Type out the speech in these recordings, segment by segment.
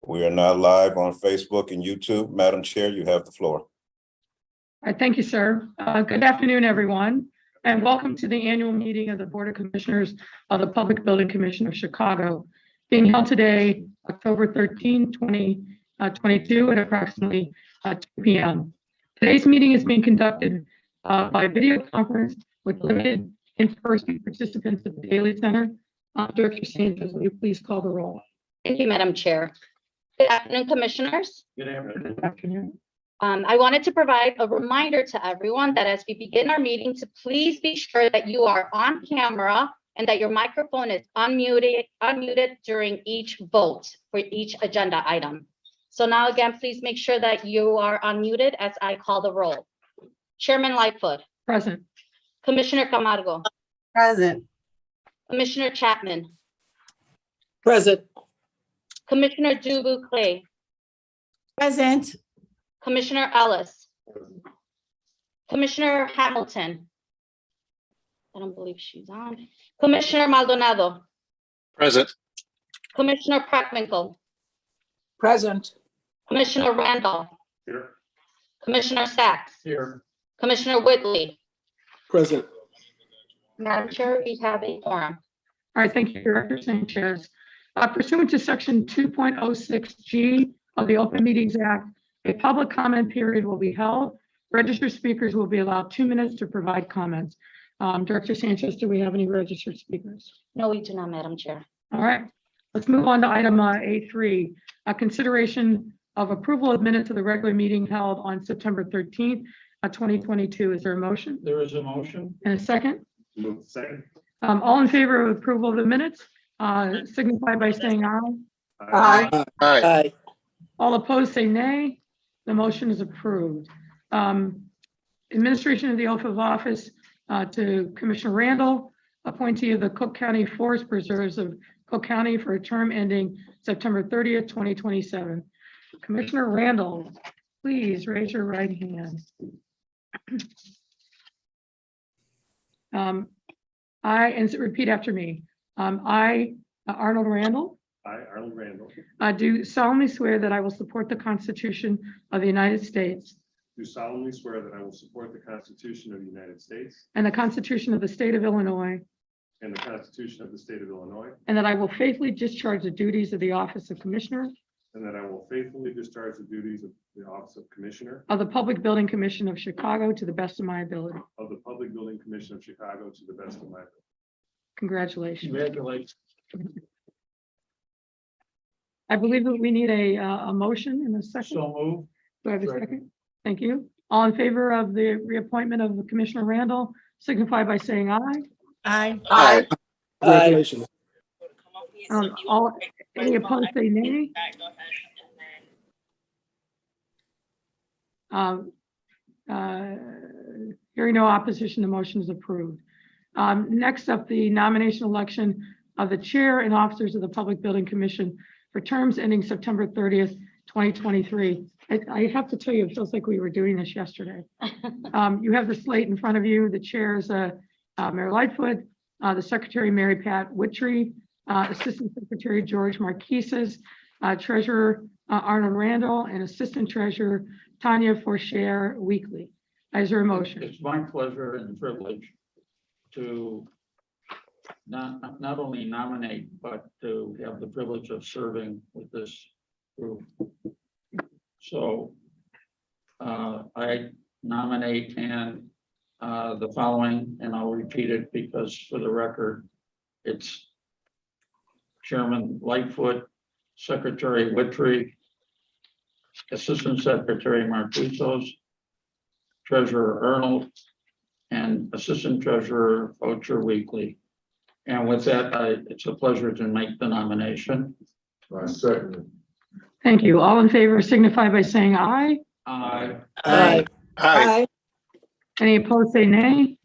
We are now live on Facebook and YouTube. Madam Chair, you have the floor. All right, thank you, sir. Good afternoon, everyone, and welcome to the annual meeting of the Board of Commissioners of the Public Building Commission of Chicago, being held today, October 13, 2022 at approximately 2 p.m. Today's meeting is being conducted by video conference with limited in-person participants at the Daly Center. Director Sanchez, will you please call the roll? Thank you, Madam Chair. Good afternoon, Commissioners. Good afternoon. I wanted to provide a reminder to everyone that as we begin our meeting, to please be sure that you are on camera and that your microphone is unmuted during each vote for each agenda item. So now again, please make sure that you are unmuted as I call the roll. Chairman Lightfoot. Present. Commissioner Camargo. Present. Commissioner Chapman. Present. Commissioner Dubu Clay. Present. Commissioner Ellis. Commissioner Hamilton. I don't believe she's on. Commissioner Maldonado. Present. Commissioner Prackwinkle. Present. Commissioner Randolph. Here. Commissioner Sachs. Here. Commissioner Whitley. Present. Madam Chair, we have a quorum. All right, thank you, Director Sanchez. Pursuant to Section 2.06G of the Open Meetings Act, a public comment period will be held. Registered speakers will be allowed 2 minutes to provide comments. Director Sanchez, do we have any registered speakers? No, we do not, Madam Chair. All right, let's move on to item A3, a consideration of approval of minutes of the regular meeting held on September 13th, 2022. Is there a motion? There is a motion. And a second? Move second. All in favor of approval of the minutes, signify by saying aye. Aye. Aye. All opposed, say nay. The motion is approved. Administration of the oath of office to Commissioner Randall, appointee of the Cook County Forest Preserves of Cook County for a term ending September 30th, 2027. Commissioner Randall, please raise your right hand. And repeat after me. I, Arnold Randall, I, Arnold Randall, do solemnly swear that I will support the Constitution of the United States do solemnly swear that I will support the Constitution of the United States and the Constitution of the State of Illinois, and the Constitution of the State of Illinois, and that I will faithfully discharge the duties of the Office of Commissioner and that I will faithfully discharge the duties of the Office of Commissioner of the Public Building Commission of Chicago to the best of my ability. of the Public Building Commission of Chicago to the best of my ability. Congratulations. Congratulations. I believe that we need a motion in a second. So move. Do I have a Second. second? Thank you. All in favor of the reappointment of Commissioner Randall, signify by saying aye. Aye. Aye. Congratulations. Any opposed, say nay. Hearing no opposition, the motion is approved. Next up, the nomination election of the chair and officers of the Public Building Commission for terms ending September 30th, 2023. I have to tell you, it feels like we were doing this yesterday. You have the slate in front of you. The chair is Mayor Lightfoot, the secretary, Mary Pat Whittree, assistant secretary, George Marquises, treasurer, Arnold Randall, and assistant treasurer, Tanya Forshare Weekly. Is there a motion? It's my pleasure and privilege to not only nominate, but to have the privilege of serving with this group. So I nominate and the following, and I'll repeat it because for the record, it's Chairman Lightfoot, Secretary Whittree, Assistant Secretary Marquises, Treasurer Arnold, and Assistant Treasurer Forshare Weekly. And with that, it's a pleasure to make the nomination. Thank you. All in favor signify by saying aye. Aye. Aye. Aye. Any opposed, say nay.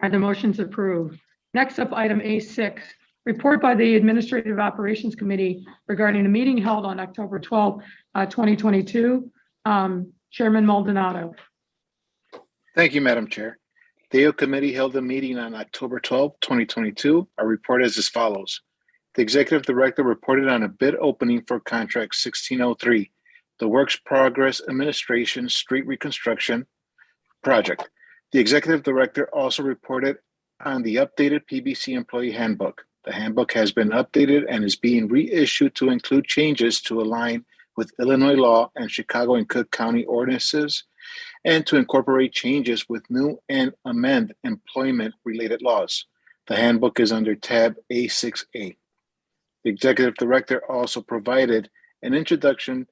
The motion's approved. Next up, item A6, report by the Administrative Operations Committee regarding a meeting held on October 12, 2022. Chairman Maldonado. Thank you, Madam Chair. The AO Committee held a meeting on October 12, 2022. Our report is as follows. The Executive Director reported on a bid opening for contract 1603, the Works Progress Administration Street Reconstruction Project. The Executive Director also reported on the updated PBC Employee Handbook. The handbook has been updated and is being reissued to include changes to align with Illinois law and Chicago and Cook County ordinances, and to incorporate changes with new and amend employment-related laws. The handbook is under tab A6A. The Executive Director also provided an introduction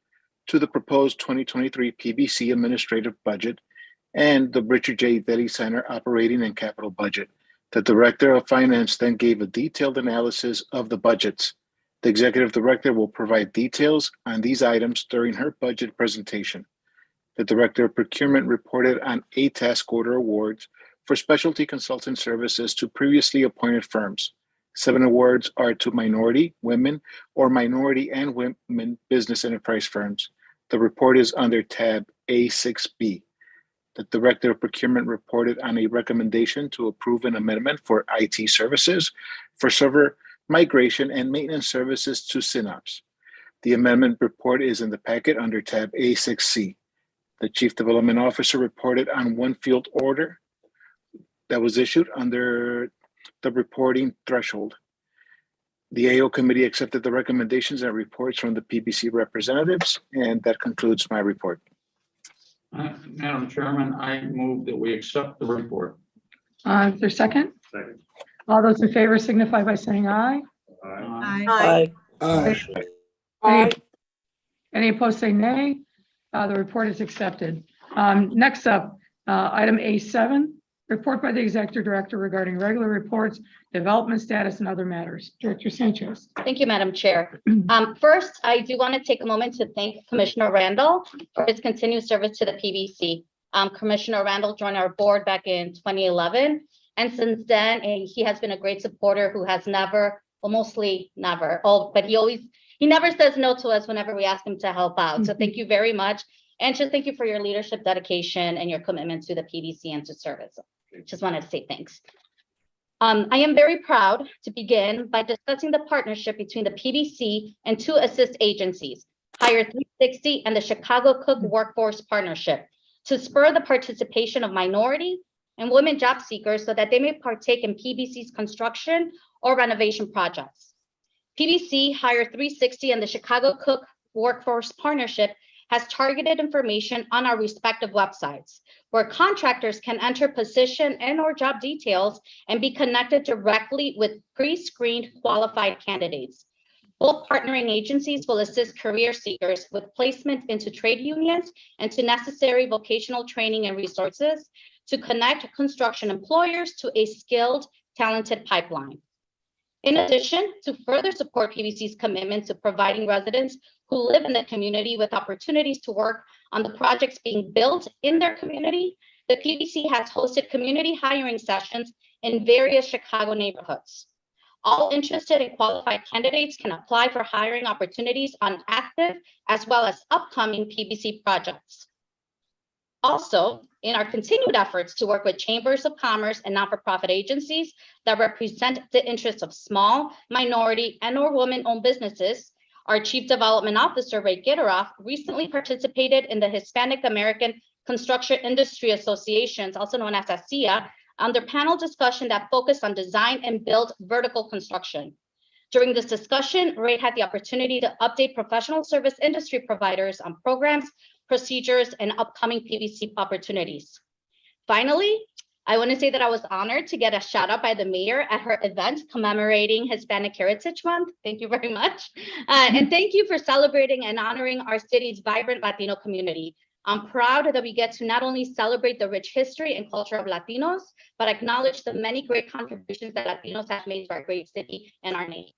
to the proposed 2023 PBC administrative budget and the Richard J. Daly Center operating and capital budget. The Director of Finance then gave a detailed analysis of the budgets. The Executive Director will provide details on these items during her budget presentation. The Director of Procurement reported on 8 task order awards for specialty consultant services to previously appointed firms. 7 awards are to minority, women, or minority and women business enterprise firms. The report is under tab A6B. The Director of Procurement reported on a recommendation to approve an amendment for IT services for server migration and maintenance services to Synops. The amendment report is in the packet under tab A6C. The Chief Development Officer reported on one field order that was issued under the reporting threshold. The AO Committee accepted the recommendations and reports from the PBC representatives, and that concludes my report. Madam Chairman, I move that we accept the report. Is there a second? Second. All those in favor signify by saying aye. Aye. Aye. Any opposed, say nay. The report is accepted. Next up, item A7, report by the Executive Director regarding regular reports, development status, and other matters. Director Sanchez. Thank you, Madam Chair. First, I do want to take a moment to thank Commissioner Randall for his continued service to the PBC. Commissioner Randall joined our board back in 2011, and since then, he has been a great supporter who has never, well, mostly never, but he never says no to us whenever we ask him to help out. So thank you very much. And just thank you for your leadership, dedication, and your commitment to the PBC and to service. Just wanted to say thanks. I am very proud to begin by discussing the partnership between the PBC and 2 assist agencies, Hire 360 and the Chicago Cook Workforce Partnership, to spur the participation of minority and women job seekers so that they may partake in PBC's construction or renovation projects. PBC, Hire 360, and the Chicago Cook Workforce Partnership has targeted information on our respective websites, where contractors can enter position and or job details and be connected directly with pre-screened qualified candidates. Both partnering agencies will assist career seekers with placement into trade unions and to necessary vocational training and resources to connect construction employers to a skilled, talented pipeline. In addition, to further support PBC's commitment to providing residents who live in the community with opportunities to work on the projects being built in their community, the PBC has hosted community hiring sessions in various Chicago neighborhoods. All interested and qualified candidates can apply for hiring opportunities on active as well as upcoming PBC projects. Also, in our continued efforts to work with chambers of commerce and not-for-profit agencies that represent the interests of small, minority, and or women-owned businesses, our Chief Development Officer, Ray Gitteroff, recently participated in the Hispanic American Construction Industry Associations, also known as ASIA, on their panel discussion that focused on design and build vertical construction. During this discussion, Ray had the opportunity to update professional service industry providers on programs, procedures, and upcoming PBC opportunities. Finally, I want to say that I was honored to get a shout out by the mayor at her event commemorating Hispanic Heritage Month. Thank you very much. And thank you for celebrating and honoring our city's vibrant Latino community. I'm proud that we get to not only celebrate the rich history and culture of Latinos, but acknowledge the many great contributions that Latinos have made to our great city and our nation.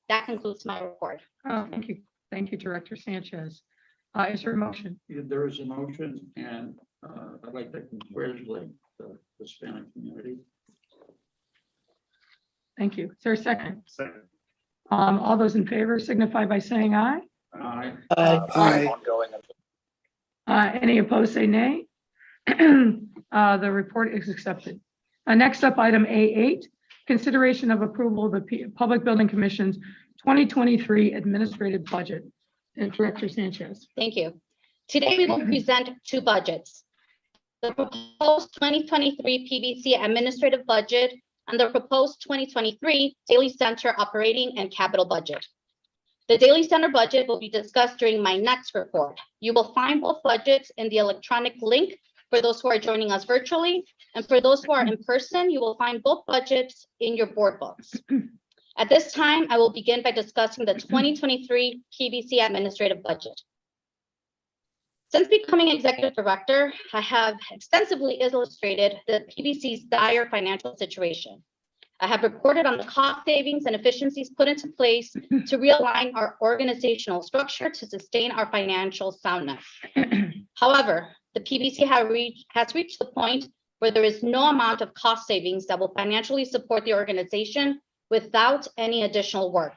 That concludes my report. Oh, thank you. Thank you, Director Sanchez. Is there a motion? There is a motion, and I'd like to congratulate the Hispanic community. Thank you. Is there a second? Second. All those in favor signify by saying aye. Aye. Any opposed, say nay. The report is accepted. Next up, item A8, consideration of approval of the Public Building Commission's 2023 administrative budget. And Director Sanchez. Thank you. Today, we will present two budgets. The proposed 2023 PBC administrative budget and the proposed 2023 Daily Center operating and capital budget. The Daily Center budget will be discussed during my next report. You will find both budgets in the electronic link for those who are joining us virtually, and for those who are in person, you will find both budgets in your board books. At this time, I will begin by discussing the 2023 PBC administrative budget. Since becoming executive director, I have extensively illustrated the PBC's dire financial situation. I have reported on the cost savings and efficiencies put into place to realign our organizational structure to sustain our financial soundness. However, the PBC has reached the point where there is no amount of cost savings that will financially support the organization without any additional work.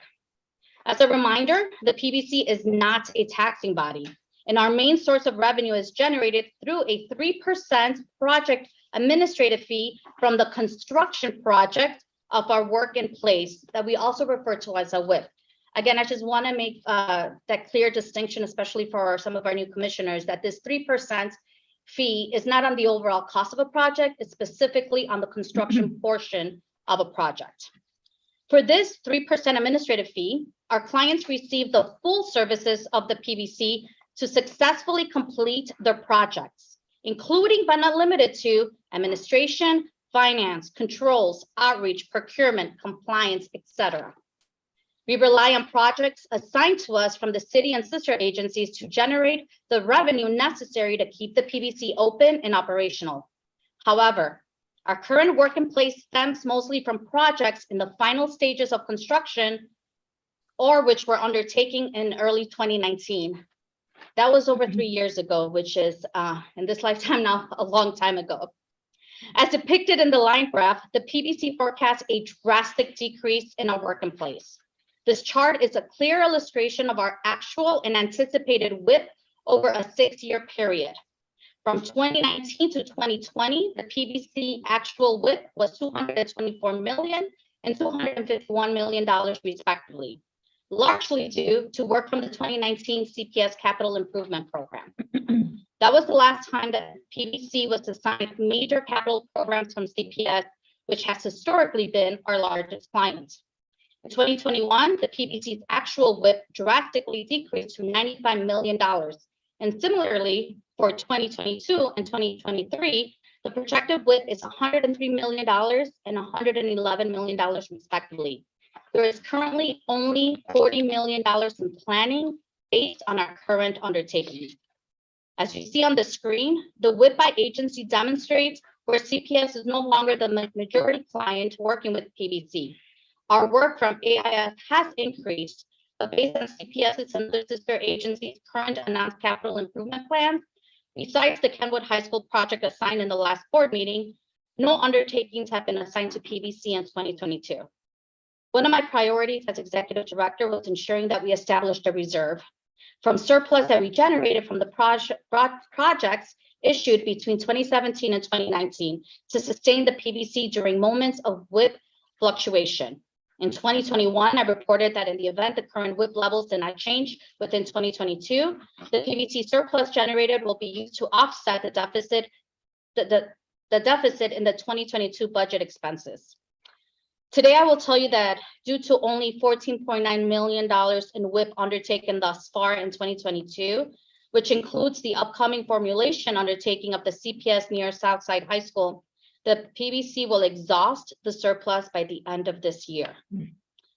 As a reminder, the PBC is not a taxing body, and our main source of revenue is generated through a 3% project administrative fee from the construction project of our work in place that we also refer to as a WIP. Again, I just want to make that clear distinction, especially for some of our new commissioners, that this 3% fee is not on the overall cost of a project, it's specifically on the construction portion of a project. For this 3% administrative fee, our clients receive the full services of the PBC to successfully complete their projects, including but not limited to administration, finance, controls, outreach, procurement, compliance, etc. We rely on projects assigned to us from the city and sister agencies to generate the revenue necessary to keep the PBC open and operational. However, our current work in place stems mostly from projects in the final stages of construction or which were undertaking in early 2019. That was over 3 years ago, which is in this lifetime now a long time ago. As depicted in the line graph, the PBC forecasts a drastic decrease in our work in place. This chart is a clear illustration of our actual and anticipated WIP over a 6-year period. From 2019 to 2020, the PBC actual WIP was $224 million and $251 million respectively, largely due to work from the 2019 CPS Capital Improvement Program. That was the last time that PBC was assigned major capital programs from CPS, which has historically been our largest client. In 2021, the PBC's actual WIP drastically decreased to $95 million. And similarly, for 2022 and 2023, the projected WIP is $103 million and $111 million respectively. There is currently only $40 million in planning based on our current undertaking. As you see on the screen, the WIP by agency demonstrates where CPS is no longer the majority client working with PBC. Our work from AIS has increased, but based on CPS's and their sister agencies' current announced capital improvement plans, besides the Kenwood High School project assigned in the last board meeting, no undertakings have been assigned to PBC in 2022. One of my priorities as executive director was ensuring that we established a reserve from surplus that we generated from the projects issued between 2017 and 2019 to sustain the PBC during moments of WIP fluctuation. In 2021, I reported that in the event the current WIP levels did not change within 2022, the PBC surplus generated will be used to offset the deficit, the deficit in the 2022 budget expenses. Today, I will tell you that due to only $14.9 million in WIP undertaken thus far in 2022, which includes the upcoming formulation undertaking of the CPS near Southside High School, the PBC will exhaust the surplus by the end of this year.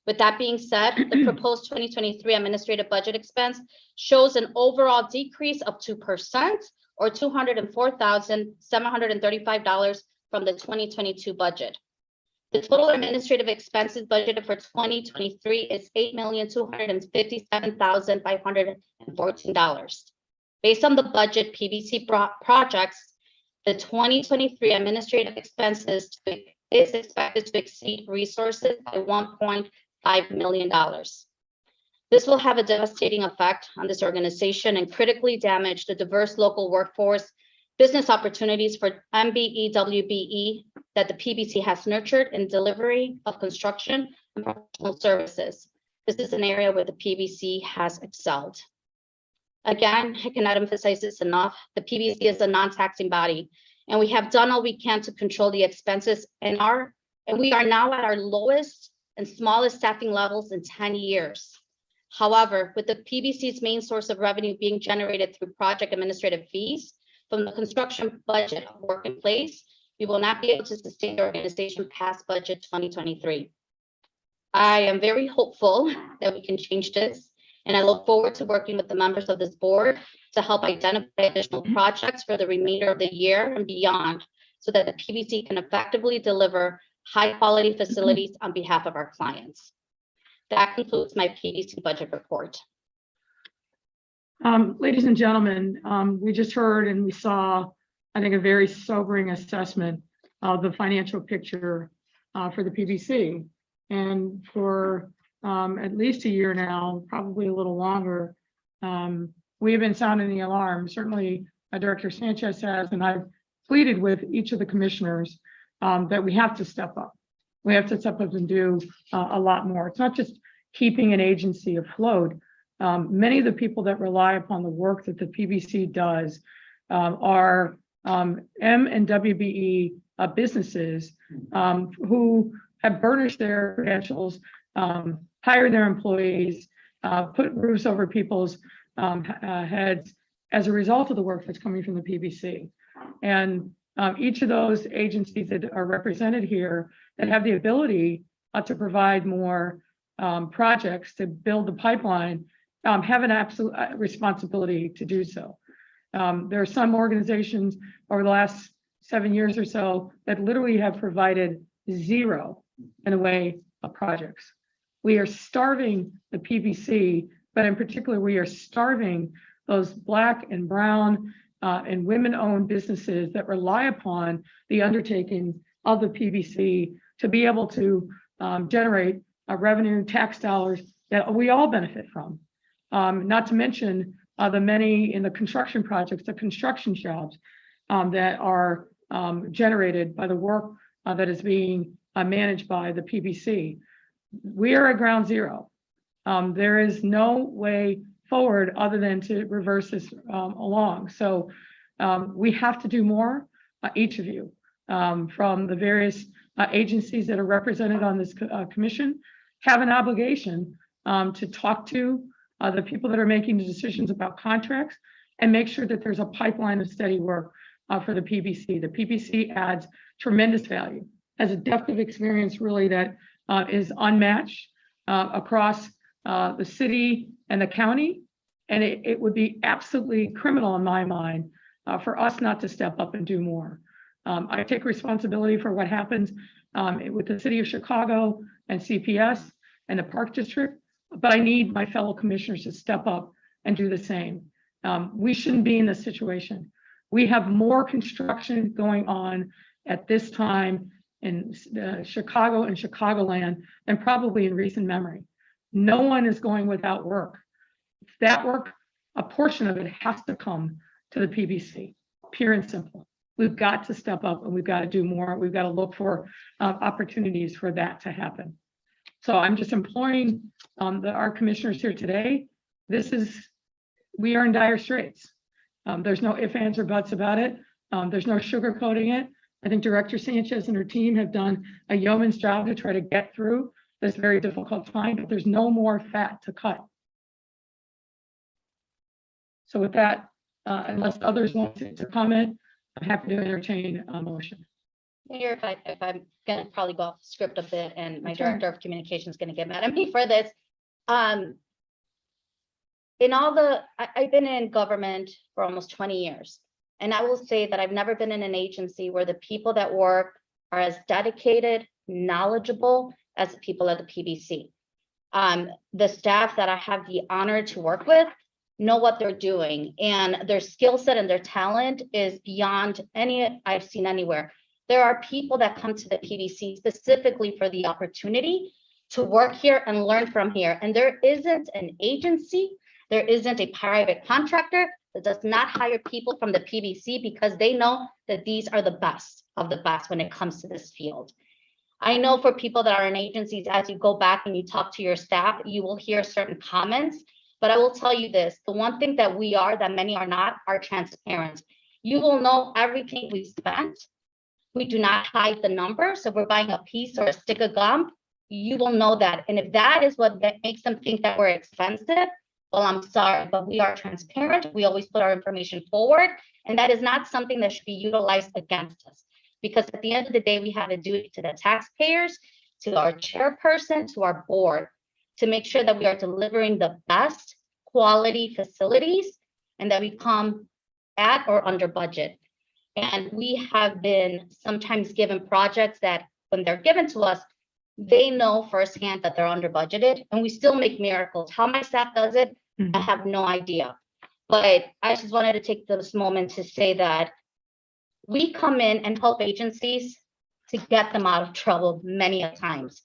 With that being said, the proposed 2023 administrative budget expense shows an overall decrease of 2% or $204,735 from the 2022 budget. The total administrative expenses budgeted for 2023 is $8,257,514. Based on the budget PBC projects, the 2023 administrative expenses is expected to exceed resources by $1.5 million. This will have a devastating effect on this organization and critically damage the diverse local workforce business opportunities for MBEWBE that the PBC has nurtured in delivery of construction and professional services. This is an area where the PBC has excelled. Again, I cannot emphasize this enough. The PBC is a non-taxing body, and we have done all we can to control the expenses and we are now at our lowest and smallest staffing levels in 10 years. However, with the PBC's main source of revenue being generated through project administrative fees from the construction budget of work in place, we will not be able to sustain the organization past budget 2023. I am very hopeful that we can change this, and I look forward to working with the members of this board to help identify additional projects for the remainder of the year and beyond, so that the PBC can effectively deliver high-quality facilities on behalf of our clients. That concludes my PBC budget report. Ladies and gentlemen, we just heard and we saw, I think, a very sobering assessment of the financial picture for the PBC. And for at least a year now, probably a little longer, we have been sounding the alarm. Certainly, Director Sanchez has, and I've pleaded with each of the commissioners that we have to step up. We have to step up and do a lot more. It's not just keeping an agency afloat. Many of the people that rely upon the work that the PBC does are M and WBE businesses who have burnished their credentials, hired their employees, put roofs over people's heads as a result of the work that's coming from the PBC. And each of those agencies that are represented here that have the ability to provide more projects to build the pipeline have an absolute responsibility to do so. There are some organizations over the last 7 years or so that literally have provided zero in the way of projects. We are starving the PBC, but in particular, we are starving those Black and brown and women-owned businesses that rely upon the undertaking of the PBC to be able to generate revenue, tax dollars that we all benefit from. Not to mention the many in the construction projects, the construction jobs that are generated by the work that is being managed by the PBC. We are at ground zero. There is no way forward other than to reverse this along. So we have to do more, each of you, from the various agencies that are represented on this commission, have an obligation to talk to the people that are making the decisions about contracts and make sure that there's a pipeline of steady work for the PBC. The PBC adds tremendous value, has a depth of experience really that is unmatched across the city and the county. And it would be absolutely criminal in my mind for us not to step up and do more. I take responsibility for what happens with the city of Chicago and CPS and the Park District, but I need my fellow commissioners to step up and do the same. We shouldn't be in this situation. We have more construction going on at this time in Chicago and Chicagoland than probably in recent memory. No one is going without work. That work, a portion of it has to come to the PBC, pure and simple. We've got to step up and we've got to do more. We've got to look for opportunities for that to happen. So I'm just imploring our commissioners here today. We are in dire straits. There's no ifs, ands, or buts about it. There's no sugarcoating it. I think Director Sanchez and her team have done a yeoman's job to try to get through this very difficult time, but there's no more fat to cut. So with that, unless others want to comment, I'm happy to entertain a motion. Mayor, if I'm gonna probably go off script a bit, and my That's all right. director of communication is gonna get mad at me for this. I've been in government for almost 20 years. And I will say that I've never been in an agency where the people that work are as dedicated, knowledgeable as the people at the PBC. The staff that I have the honor to work with know what they're doing, and their skill set and their talent is beyond any I've seen anywhere. There are people that come to the PBC specifically for the opportunity to work here and learn from here. And there isn't an agency, there isn't a private contractor that does not hire people from the PBC because they know that these are the best of the best when it comes to this field. I know for people that are in agencies, as you go back and you talk to your staff, you will hear certain comments, but I will tell you this, the one thing that we are, that many are not, are transparent. You will know everything we spent. We do not hide the number. So if we're buying a piece or a stick of gum, you will know that. And if that is what makes them think that we're expensive, well, I'm sorry, but we are transparent. We always put our information forward. And that is not something that should be utilized against us. Because at the end of the day, we have a duty to the taxpayers, to our chairperson, to our board, to make sure that we are delivering the best quality facilities and that we come at or under budget. And we have been sometimes given projects that when they're given to us, they know firsthand that they're under budgeted and we still make miracles. How my staff does it, I have no idea. But I just wanted to take this moment to say that we come in and help agencies to get them out of trouble many a times.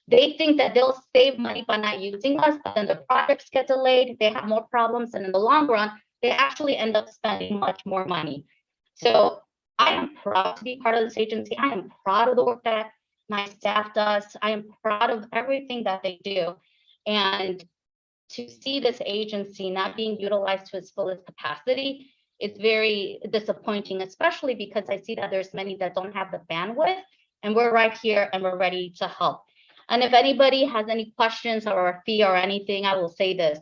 They think that they'll save money by not using us, but then the projects get delayed, they have more problems, and in the long run, they actually end up spending much more money. So I am proud to be part of this agency. I am proud of the work that my staff does. I am proud of everything that they do. And to see this agency not being utilized to its fullest capacity, it's very disappointing, especially because I see that there's many that don't have the bandwidth, and we're right here and we're ready to help. And if anybody has any questions or a fee or anything, I will say this.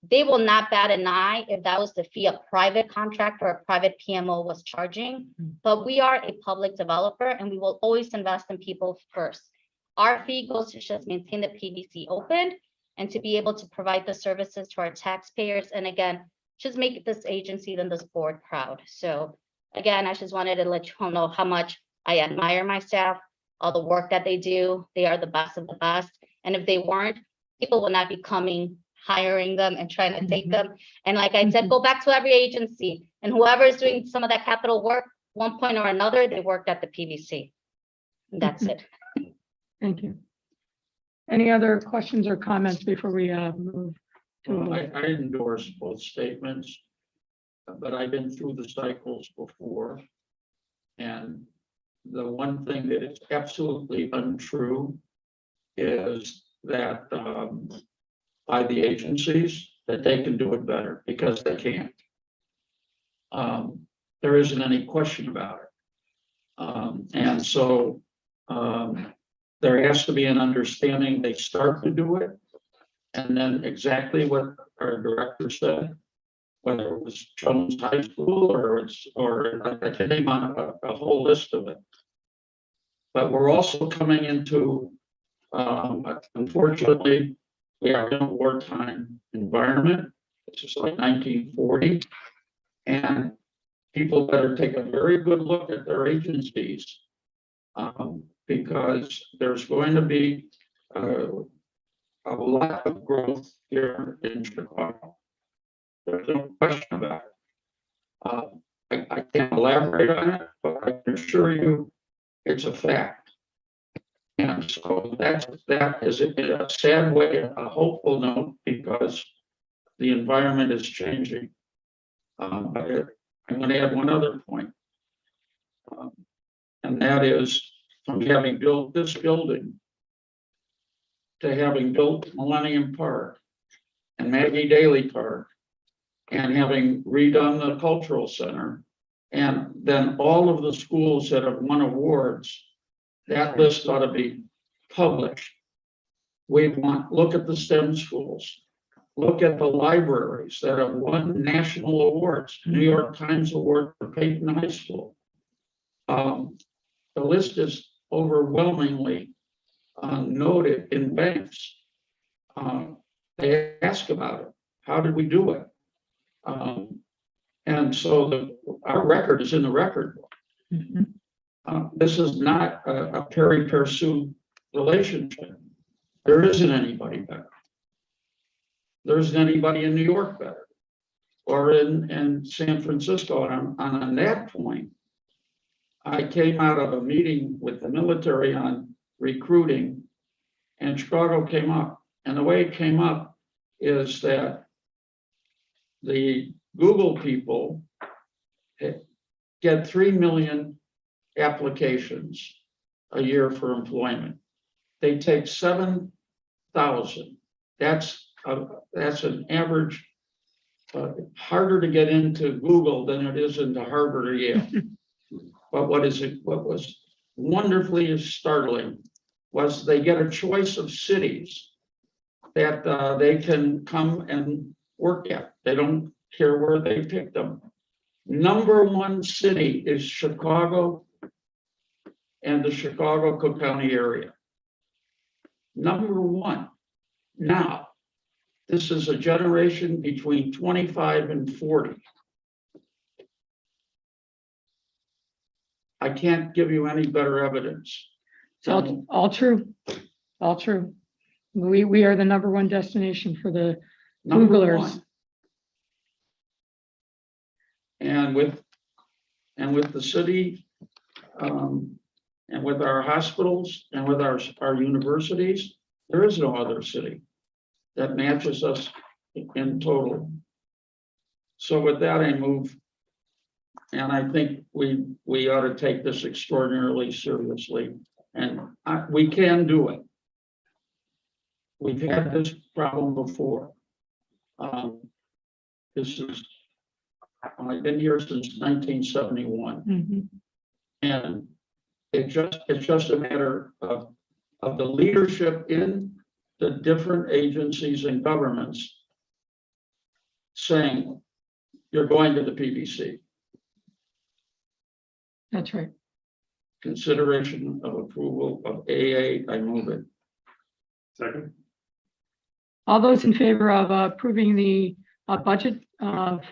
They will not bat an eye if that was the fee a private contractor or a private PMO was charging, but we are a public developer and we will always invest in people first. Our fee goes to just maintain the PBC open and to be able to provide the services to our taxpayers. And again, just make this agency and this board proud. So again, I just wanted to let you all know how much I admire my staff, all the work that they do. They are the best of the best. And if they weren't, people will not be coming, hiring them and trying to take them. And like I said, go back to every agency and whoever is doing some of that capital work, one point or another, they worked at the PBC. And that's it. Thank you. Any other questions or comments before we move to a Well, vote? I endorse both statements, but I've been through the cycles before. And the one thing that is absolutely untrue is that by the agencies that they can do it better, because they can't. There isn't any question about it. And so there has to be an understanding they start to do it. And then exactly what our director said, whether it was Jones High School or I can name on a whole list of it. But we're also coming into, unfortunately, we are in a wartime environment. It's just like 1940. And people better take a very good look at their agencies because there's going to be a lot of growth here in Chicago. There's no question about it. I can't elaborate on it, but I can assure you it's a fact. And so that is in a sad way, a hopeful note, because the environment is changing. But I'm going to add one other point. And that is from having built this building to having built Millennium Park and Maggie Daly Park and having redone the cultural center, and then all of the schools that have won awards, that list ought to be published. Look at the STEM schools, look at the libraries that have won national awards, New York Times Award for Peyton High School. The list is overwhelmingly noted in banks. They ask about it. How did we do it? And so our record is in the record book. This is not a pari passu relationship. There isn't anybody better. There isn't anybody in New York better or in San Francisco. And on that point, I came out of a meeting with the military on recruiting, and Chicago came up. And the way it came up is that the Google people get 3 million applications a year for employment. They take 7,000. That's an average, harder to get into Google than it is into Harvard or Yale. But what was wonderfully startling was they get a choice of cities that they can come and work at. They don't care where they pick them. Number one city is Chicago and the Chicago Cook County area. Number one. Now, this is a generation between 25 and 40. I can't give you any better evidence. It's all true, all true. We are the number one destination for the Number Googlers. one. And with the city, and with our hospitals and with our universities, there is no other city that matches us in total. So with that, I move, and I think we ought to take this extraordinarily seriously, and we can do it. We've had this problem before. I've been here since 1971. Mhm. And it's just a matter of the leadership in the different agencies and governments saying, you're going to the PBC. That's right. Consideration of approval of AA, I move it. Second, All those in favor of approving the budget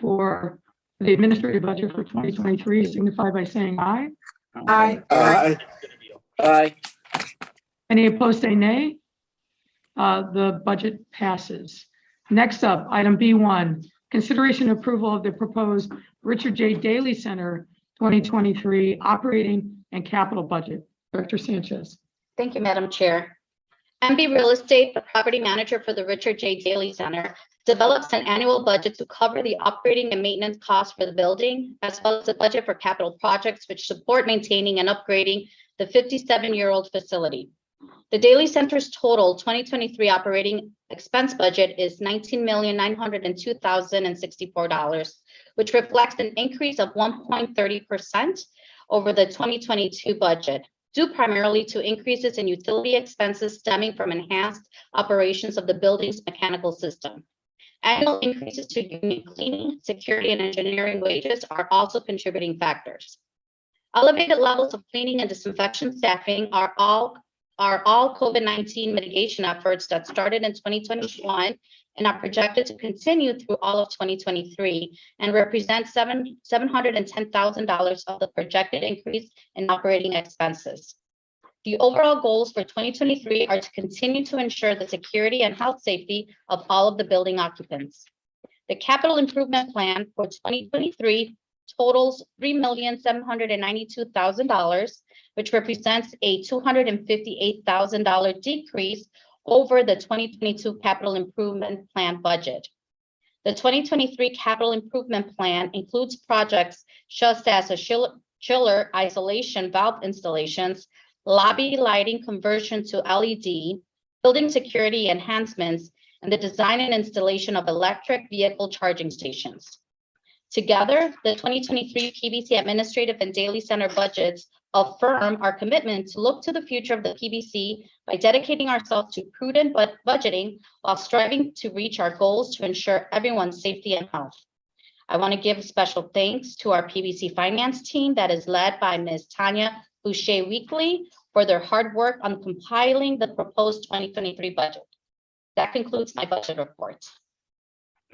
for the administrative budget for 2023 signify by saying aye. Aye. Aye. Aye. Any opposed, say nay. The budget passes. Next up, item B1, consideration approval of the proposed Richard J. Daley Center 2023 operating and capital budget. Director Sanchez. Thank you, Madam Chair. MB Real Estate, the property manager for the Richard J. Daley Center, develops an annual budget to cover the operating and maintenance costs for the building, as well as a budget for capital projects which support maintaining and upgrading the 57-year-old facility. The Daley Center's total 2023 operating expense budget is $19,902,064, which reflects an increase of 1.30% over the 2022 budget, due primarily to increases in utility expenses stemming from enhanced operations of the building's mechanical system. Annual increases to union cleaning, security, and engineering wages are also contributing factors. Elevated levels of cleaning and disinfection staffing are all COVID-19 mitigation efforts that started in 2021 and are projected to continue through all of 2023 and represent $710,000 of the projected increase in operating expenses. The overall goals for 2023 are to continue to ensure the security and health safety of all of the building occupants. The capital improvement plan for 2023 totals $3,792,000, which represents a $258,000 decrease over the 2022 capital improvement plan budget. The 2023 capital improvement plan includes projects such as a chiller isolation valve installations, lobby lighting conversion to LED, building security enhancements, and the design and installation of electric vehicle charging stations. Together, the 2023 PBC Administrative and Daley Center budgets affirm our commitment to look to the future of the PBC by dedicating ourselves to prudent budgeting while striving to reach our goals to ensure everyone's safety and health. I want to give special thanks to our PBC finance team that is led by Ms. Tanya Boucher-Weekly for their hard work on compiling the proposed 2023 budget. That concludes my budget report.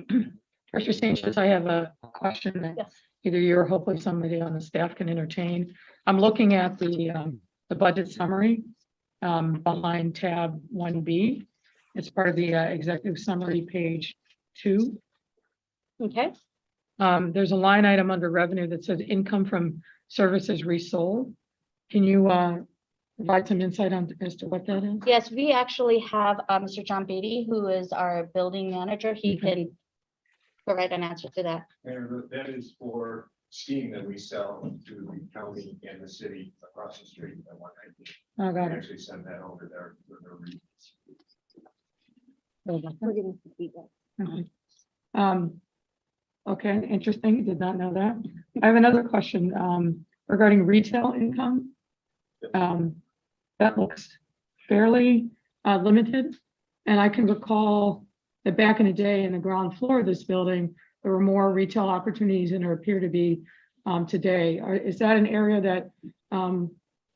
Director Sanchez, I have a question that Yes. either you or hopefully somebody on the staff can entertain. I'm looking at the budget summary behind tab 1B. It's part of the executive summary, page 2. Okay. There's a line item under revenue that says income from services resold. Can you provide some insight on as to what that is? Yes, we actually have Mr. John Beatty, who is our building manager. He Okay. can provide an answer to that. And that is for skiing that we sell to the county and the city across the street at 190. Oh, We got it. actually send that over there for their reasons. Okay. Okay, interesting. Did not know that. I have another question, regarding retail income. That looks fairly, limited. And I can recall that back in the day in the ground floor of this building, there were more retail opportunities than there appear to be, today. Is that an area that,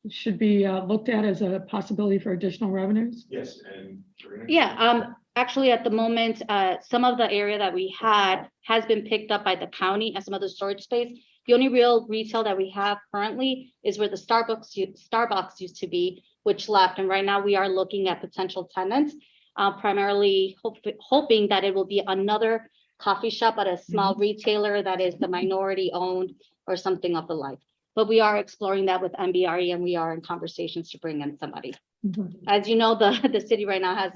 should be, looked at as a possibility for additional revenues? Yes, and. Yeah, actually, at the moment, some of the area that we had has been picked up by the county and some of the storage space. The only real retail that we have currently is where the Starbucks used to be, which left. And right now we are looking at potential tenants, primarily hoping that it will be another coffee shop at a small retailer that is the minority owned or something of the like. But we are exploring that with MBRE and we are in conversations to bring in somebody. Mhm. As you know, the city right now has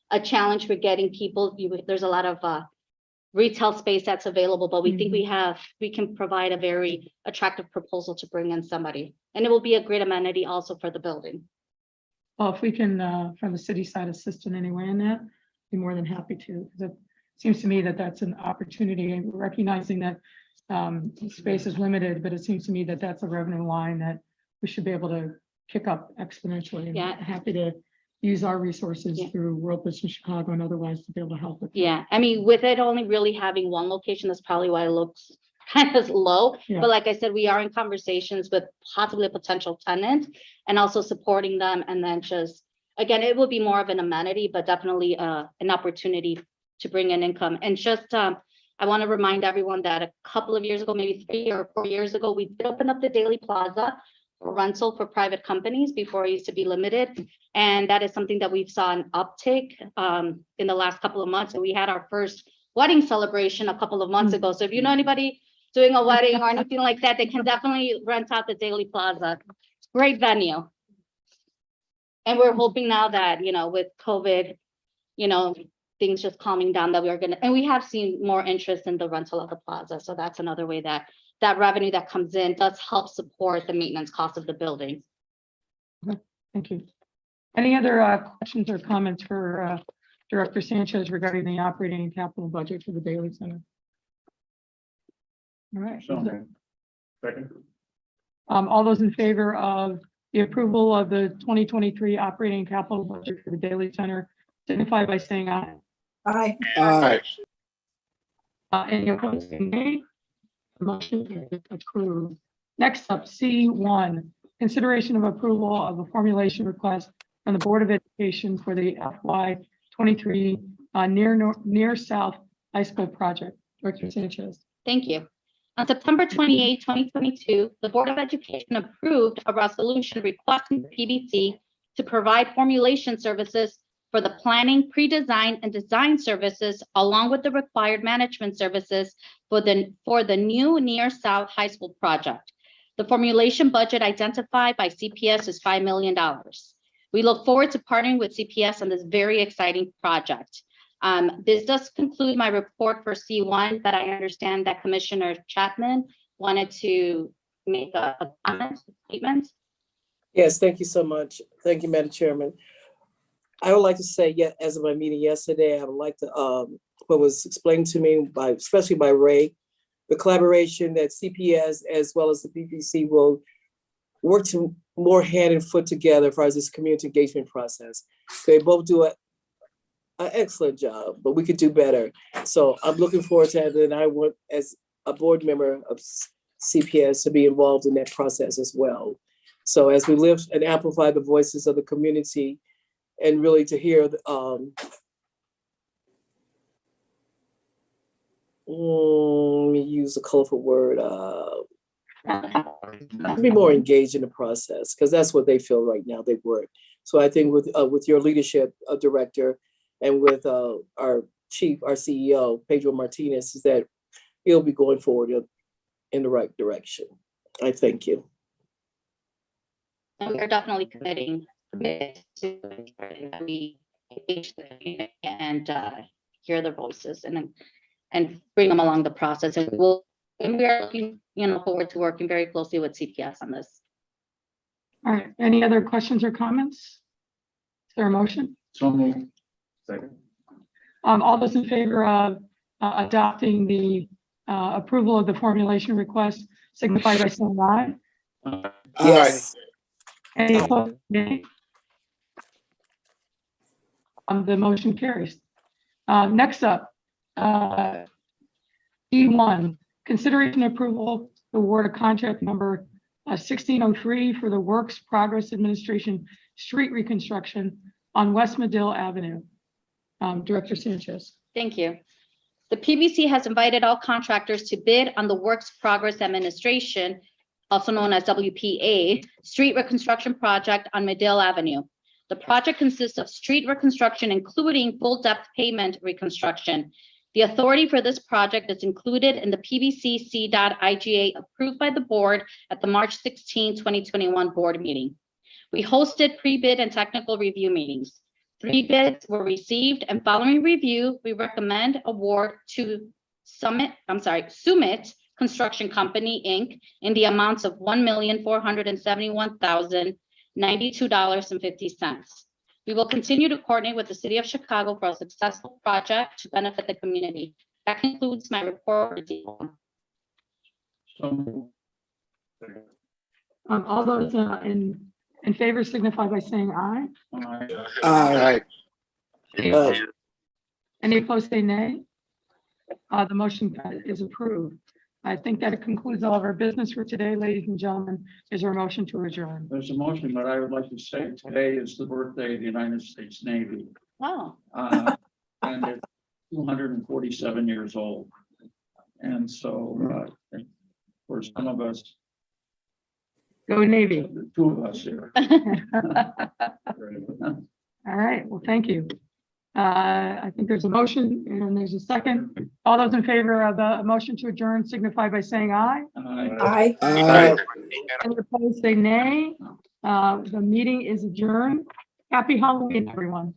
a challenge for getting people. There's a lot of retail space that's available, but we think we can provide a very attractive proposal to bring in somebody. And it will be a great amenity also for the building. Well, if we can, from the city side, assist in any way in that, be more than happy to. 'Cause it seems to me that that's an opportunity, and recognizing that space is limited, but it seems to me that that's a revenue line that we should be able to pick up exponentially. And Yeah. happy to use our resources Yeah. through World Business Chicago and otherwise to be able to help with that. Yeah, I mean, with it only really having one location, that's probably why it looks kind of low. Yeah. But like I said, we are in conversations with possibly a potential tenant and also supporting them. And then just, again, it will be more of an amenity, but definitely an opportunity to bring in income. And just, I want to remind everyone that a couple of years ago, maybe 3 or 4 years ago, we did open up the Daily Plaza for rental for private companies before it used to be limited. And that is something that we've saw an uptick in the last couple of months. And we had our first wedding celebration a couple of months ago. So if you know anybody doing a wedding or anything like that, they can definitely rent out the Daily Plaza. Great venue. And we're hoping now that, with COVID, things just calming down, that we are and we have seen more interest in the rental of the plaza. So that's another way that revenue that comes in does help support the maintenance cost of the building. Thank you. Any other questions or comments for Director Sanchez regarding the operating and capital budget for the Daily Center? All right. Second. All those in favor of the approval of the 2023 operating and capital budget for the Daily Center signify by saying aye. Aye. Aye. Any opposed, say nay. The motion is approved. Next up, C1, consideration of approval of a formulation request from the Board of Education for the FY23 near South High School project. Director Sanchez. Thank you. On September 28, 2022, the Board of Education approved a resolution requesting the PBC to provide formulation services for the planning, pre-design, and design services, along with the required management services for the new Near South High School project. The formulation budget identified by CPS is $5 million. We look forward to partnering with CPS on this very exciting project. This does conclude my report for C1, but I understand that Commissioner Chapman wanted to make a comment, statement. Yes, thank you so much. Thank you, Madam Chairman. I would like to say, as of my meeting yesterday, I would like to, what was explained to me especially by Ray, the collaboration that CPS as well as the PPC will work to more hand and foot together as far as this community engagement process. They both do an excellent job, but we could do better. So I'm looking forward to that, and I want, as a board member of CPS, to be involved in that process as well. So as we lift and amplify the voices of the community, and really to hear, let me use a colorful word, be more engaged in the process, because that's what they feel right now, they work. So I think with your leadership, Director, and with our chief, our CEO, Pedro Martinez, is that he'll be going forward in the right direction. I thank you. And we're definitely committed to ensuring that we engage the community and hear their voices. And and bring them along the process. And we are looking, forward to working very closely with CPS on this. All right, any other questions or comments? Is there a motion? So moved. Second. All those in favor of adopting the approval of the formulation request signify by saying aye. Yes. Any opposed, nay? The motion carries. Next up, E1, consideration and approval to award a contract number 1603 for the Works Progress Administration street reconstruction on West Medill Avenue. Director Sanchez. Thank you. The PBC has invited all contractors to bid on the Works Progress Administration, also known as WPA, street reconstruction project on Medill Avenue. The project consists of street reconstruction, including full depth pavement reconstruction. The authority for this project is included in the PBC C.IGA approved by the board at the March 16, 2021 board meeting. We hosted pre-bid and technical review meetings. 3 bids were received, and following review, we recommend award to Summit Construction Company, Inc. in the amounts of $1,471,092.50. We will continue to coordinate with the City of Chicago for a successful project to benefit the community. That concludes my report. So moved. All those in favor signify by saying aye. Aye. Aye. Any opposed, say nay. The motion is approved. I think that concludes all of our business for today, ladies and gentlemen. Is there a motion to adjourn? There's a motion, but I would like to say today is the birthday of the United States Navy. Wow. And it's 247 years old. And so for some of us, Go Navy. the 2 of us here. All right, well, thank you. I think there's a motion and there's a second. All those in favor of the motion to adjourn signify by saying aye. Aye. Aye. Any opposed, say nay. The meeting is adjourned. Happy Halloween, everyone.